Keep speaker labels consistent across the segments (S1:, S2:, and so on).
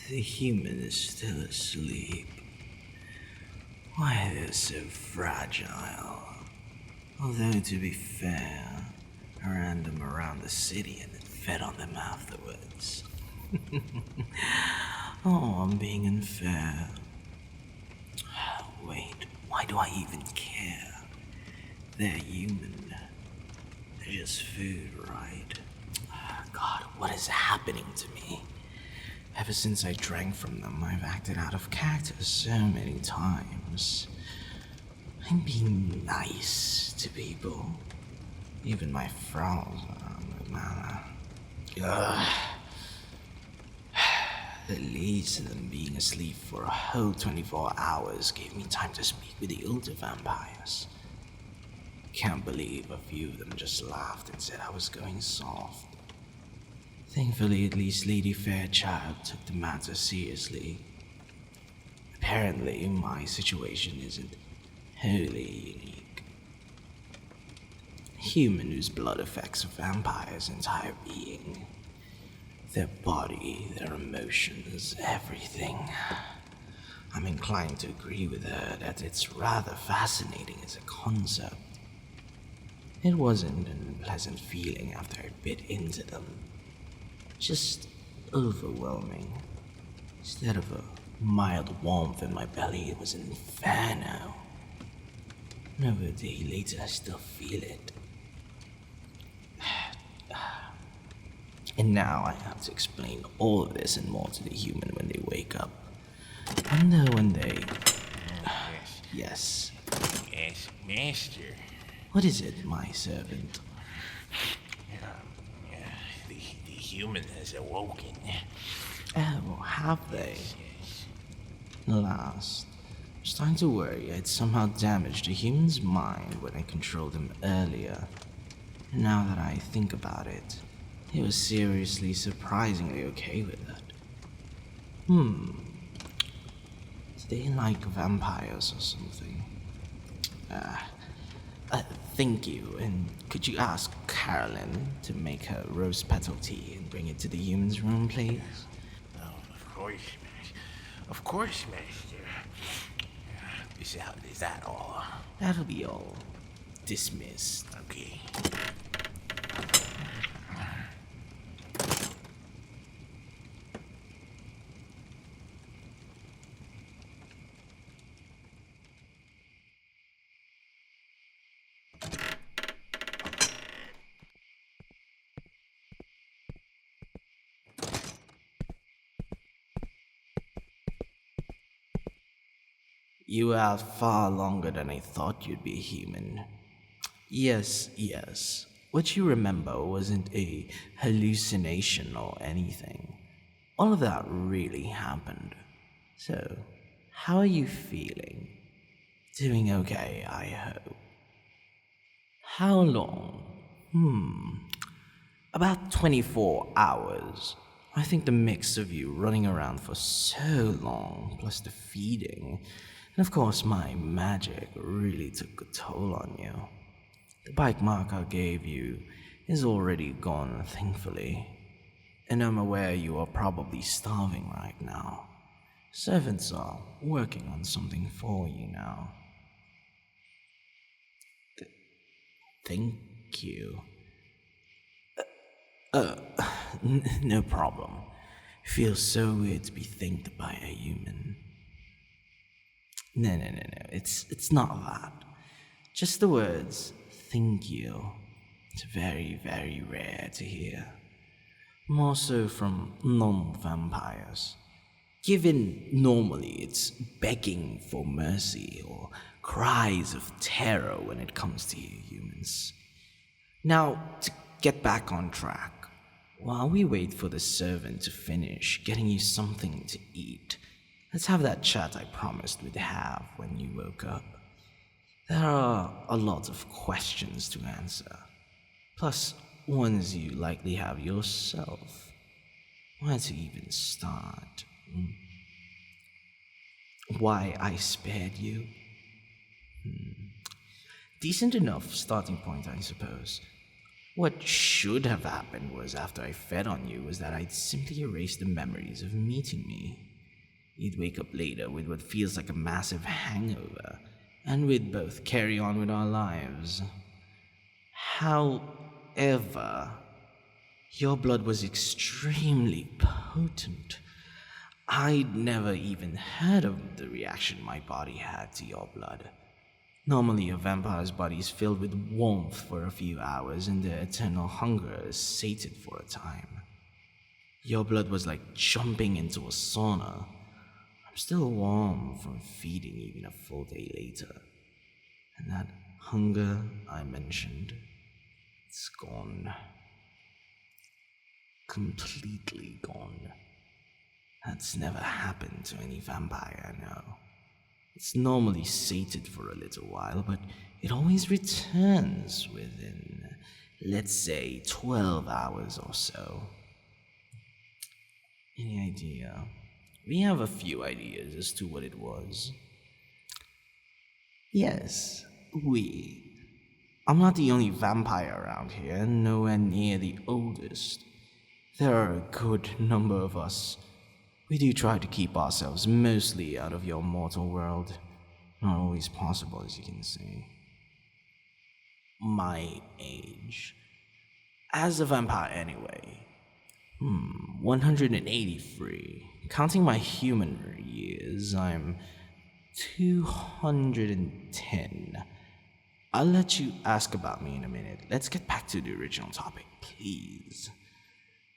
S1: The human is still asleep. Why they're so fragile. Although, to be fair, I ran them around the city and then fed on them afterwards. Oh, I'm being unfair. Wait, why do I even care? They're human. They're just food, right? God, what is happening to me? Ever since I drank from them, I've acted out of character so many times. I'm being nice to people. Even my frowns are no manner. The least of them being asleep for a whole 24 hours gave me time to speak with the older vampires. Can't believe a few of them just laughed and said I was going soft. Thankfully, at least Lady Fairchild took the matter seriously. Apparently, my situation isn't wholly unique. A human whose blood affects a vampire's entire being. Their body, their emotions, everything. I'm inclined to agree with her that it's rather fascinating as a concept. It wasn't an unpleasant feeling after I bit into them. Just overwhelming. Instead of a mild warmth in my belly, it was an inferno. And over a day later, I still feel it. And now I have to explain all of this and more to the human when they wake up. And when they...
S2: Yes.
S1: Yes.
S2: Yes, master.
S1: What is it, my servant?
S2: The human has awoken.
S1: Oh, have they?
S2: Yes.
S1: Alas, I was starting to worry I'd somehow damaged a human's mind when I controlled him earlier. And now that I think about it, he was seriously surprisingly okay with that. Do they like vampires or something? Thank you, and could you ask Carolyn to make her rose petal tea and bring it to the human's room, please?
S2: Oh, of course, master. Of course, master. Is that all?
S1: That'll be all. Dismissed.
S2: Okay.
S1: You were out far longer than I thought you'd be human. Yes. What you remember wasn't a hallucination or anything. All of that really happened. So, how are you feeling? Doing okay, I hope. How long? About 24 hours. I think the mix of you running around for so long, plus the feeding, and of course my magic really took a toll on you. The bite mark I gave you is already gone, thankfully. And I'm aware you are probably starving right now. Servants are working on something for you now. Thank you. No problem. Feels so weird to be thanked by a human. No. It's not that. Just the words, thank you. It's very, very rare to hear. More so from non-vampires. Given normally it's begging for mercy or cries of terror when it comes to you humans. Now, to get back on track, while we wait for the servant to finish getting you something to eat, let's have that chat I promised we'd have when you woke up. There are a lot of questions to answer, plus ones you likely have yourself. Where to even start? Why I spared you? Decent enough starting point, I suppose. What should have happened was after I fed on you was that I'd simply erase the memories of meeting me. You'd wake up later with what feels like a massive hangover, and we'd both carry on with our lives. However, your blood was extremely potent. I'd never even heard of the reaction my body had to your blood. Normally, a vampire's body is filled with warmth for a few hours and their eternal hunger is sated for a time. Your blood was like jumping into a sauna. I'm still warm from feeding even a full day later. And that hunger I mentioned, it's gone. Completely gone. That's never happened to any vampire I know. It's normally sated for a little while, but it always returns within, let's say, 12 hours or so. Any idea? We have a few ideas as to what it was. Yes, we. I'm not the only vampire around here, and nowhere near the oldest. There are a good number of us. We do try to keep ourselves mostly out of your mortal world. Not always possible, as you can see. My age. As a vampire anyway. 183. Counting my human years, I'm 210. I'll let you ask about me in a minute. Let's get back to the original topic, please.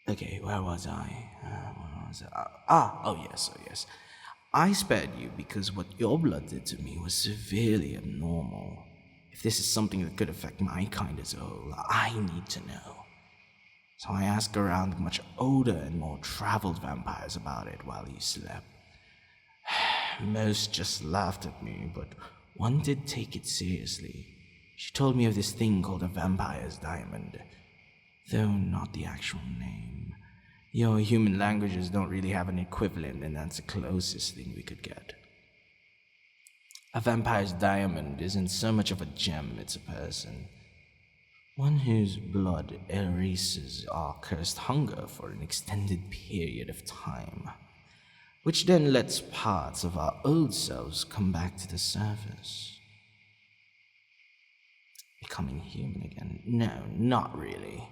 S1: Okay, where was I? Oh yes. I spared you because what your blood did to me was severely abnormal. If this is something that could affect my kind as a whole, I need to know. So I asked around much older and more traveled vampires about it while you slept. Most just laughed at me, but one did take it seriously. She told me of this thing called a vampire's diamond, though not the actual name. Your human languages don't really have an equivalent, and that's the closest thing we could get. A vampire's diamond isn't so much of a gem, it's a person. One whose blood erases our cursed hunger for an extended period of time, which then lets parts of our old selves come back to the surface. Becoming human again? No, not really.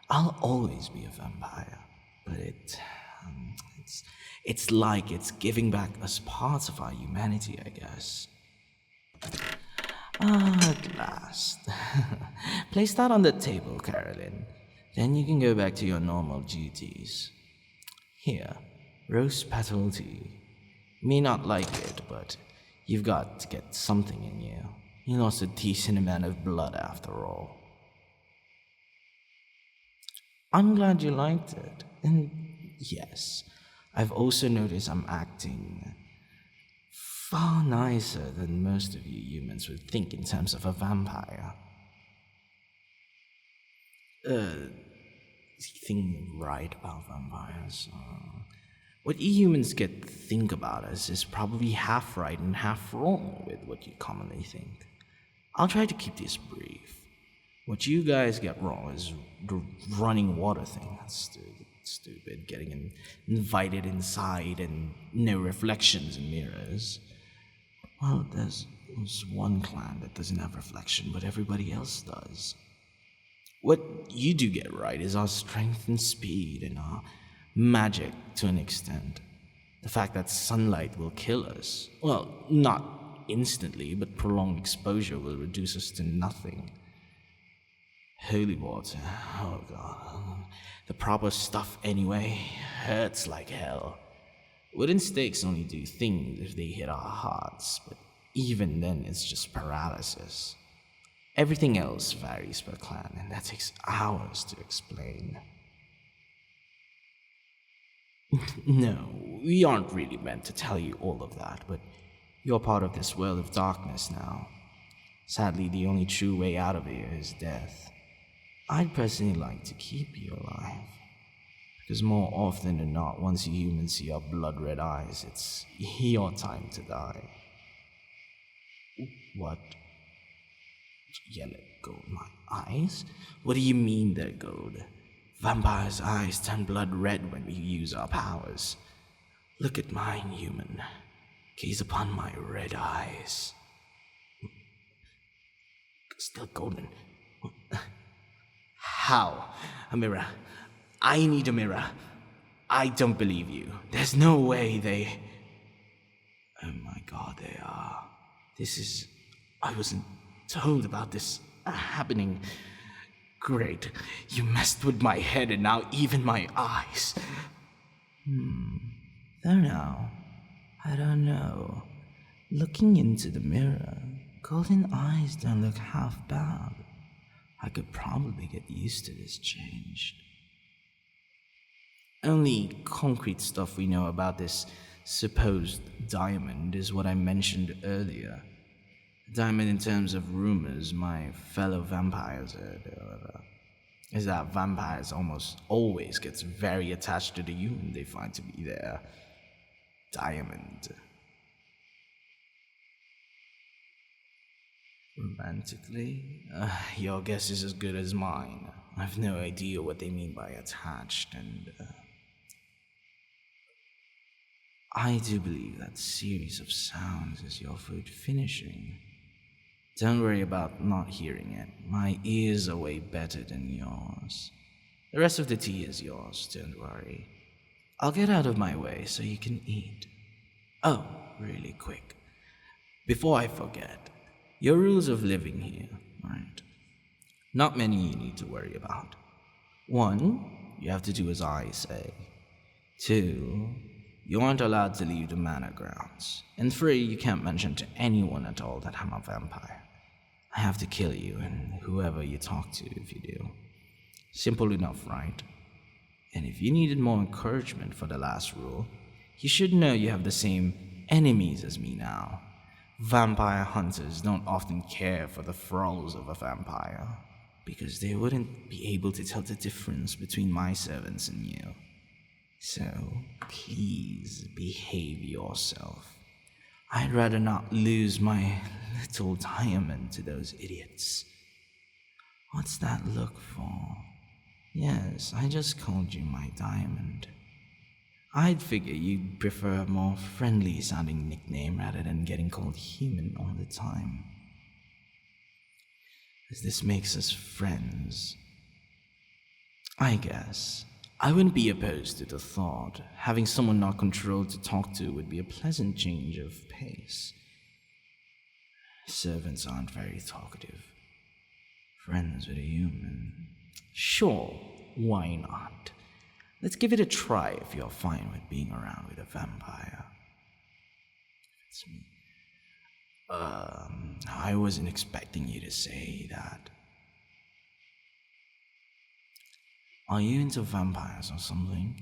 S1: I'll always be a vampire. But it's like it's giving back us parts of our humanity, I guess. At last. Place that on the table, Carolyn. Then you can go back to your normal duties. Here, rose petal tea. May not like it, but you've got to get something in you. You lost a decent amount of blood after all. I'm glad you liked it. And yes, I've also noticed I'm acting far nicer than most of you humans would think in terms of a vampire. Thing right about vampires. What you humans get to think about us is probably half right and half wrong with what you commonly think. I'll try to keep this brief. What you guys get wrong is the running water thing. That's stupid. Getting invited inside and no reflections in mirrors. Well, there's one clan that doesn't have reflection, but everybody else does. What you do get right is our strength and speed and our magic to an extent. The fact that sunlight will kill us. Well, not instantly, but prolonged exposure will reduce us to nothing. Holy water, oh god. The proper stuff anyway, hurts like hell. Wooden stakes only do things if they hit our hearts, but even then it's just paralysis. Everything else varies per clan, and that takes hours to explain. No, we aren't really meant to tell you all of that, but you're part of this world of darkness now. Sadly, the only true way out of here is death. I'd personally like to keep you alive, because more often than not, once you humans see your blood-red eyes, it's your time to die. What? Yellow gold, my eyes? What do you mean they're gold? Vampires' eyes turn blood red when we use our powers. Look at mine, human. Gaze upon my red eyes. Still golden. How? A mirror. I need a mirror. I don't believe you. There's no way they... Oh my god, they are. I wasn't told about this happening. Great. You messed with my head and now even my eyes. Though now, I don't know. Looking into the mirror, golden eyes don't look half bad. I could probably get used to this change. Only concrete stuff we know about this supposed diamond is what I mentioned earlier. Diamond in terms of rumors my fellow vampires heard, however, is that vampires almost always gets very attached to the human they find to be their diamond. Romantically? Your guess is as good as mine. I've no idea what they mean by attached, and I do believe that series of sounds is your food finishing. Don't worry about not hearing it. My ears are way better than yours. The rest of the tea is yours, don't worry. I'll get out of my way so you can eat. Oh, really quick. Before I forget, your rules of living here, right? Not many you need to worry about. 1, you have to do as I say. 2, you aren't allowed to leave the manor grounds. And 3, you can't mention to anyone at all that I'm a vampire. I have to kill you and whoever you talk to if you do. Simple enough, right? And if you needed more encouragement for the last rule, you should know you have the same enemies as me now. Vampire hunters don't often care for the thralls of a vampire, because they wouldn't be able to tell the difference between my servants and you. So, please behave yourself. I'd rather not lose my little diamond to those idiots. What's that look for? Yes, I just called you my diamond. I'd figure you'd prefer a more friendly-sounding nickname rather than getting called human all the time. As this makes us friends. I guess I wouldn't be opposed to the thought. Having someone not controlled to talk to would be a pleasant change of pace. Servants aren't very talkative. Friends with a human. Sure, why not? Let's give it a try if you're fine with being around with a vampire. It's me. I wasn't expecting you to say that. Are you into vampires or something?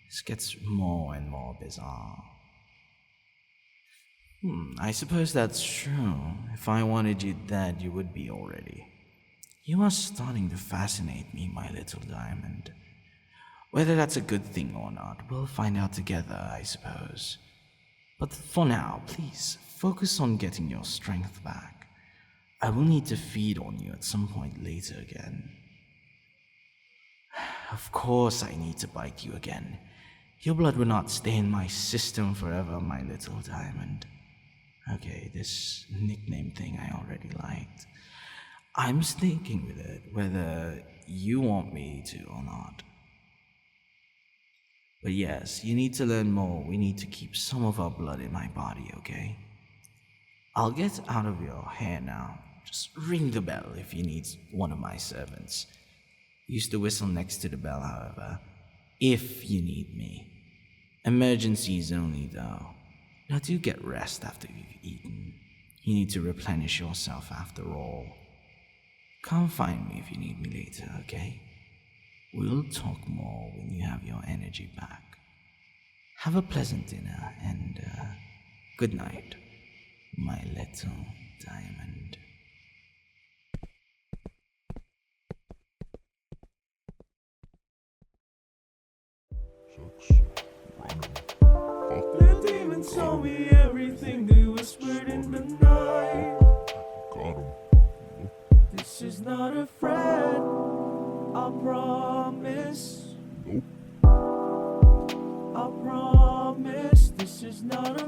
S1: This gets more and more bizarre. I suppose that's true. If I wanted you dead, you would be already. You are starting to fascinate me, my little diamond. Whether that's a good thing or not, we'll find out together, I suppose. But for now, please, focus on getting your strength back. I will need to feed on you at some point later again. Of course I need to bite you again. Your blood will not stay in my system forever, my little diamond. Okay, this nickname thing I already liked. I'm sticking with it, whether you want me to or not. But yes, you need to learn more. We need to keep some of our blood in my body, okay? I'll get out of your hair now. Just ring the bell if you need one of my servants. Use the whistle next to the bell, however, if you need me. Emergencies only, though. Now do get rest after you've eaten. You need to replenish yourself after all. Come find me if you need me later, okay? We'll talk more when you have your energy back. Have a pleasant dinner and good night, my little diamond.
S3: The demons told me everything they whispered in the night.
S2: Got him.
S3: This is not a friend, I promise.
S4: Nope.
S3: I promise this is not a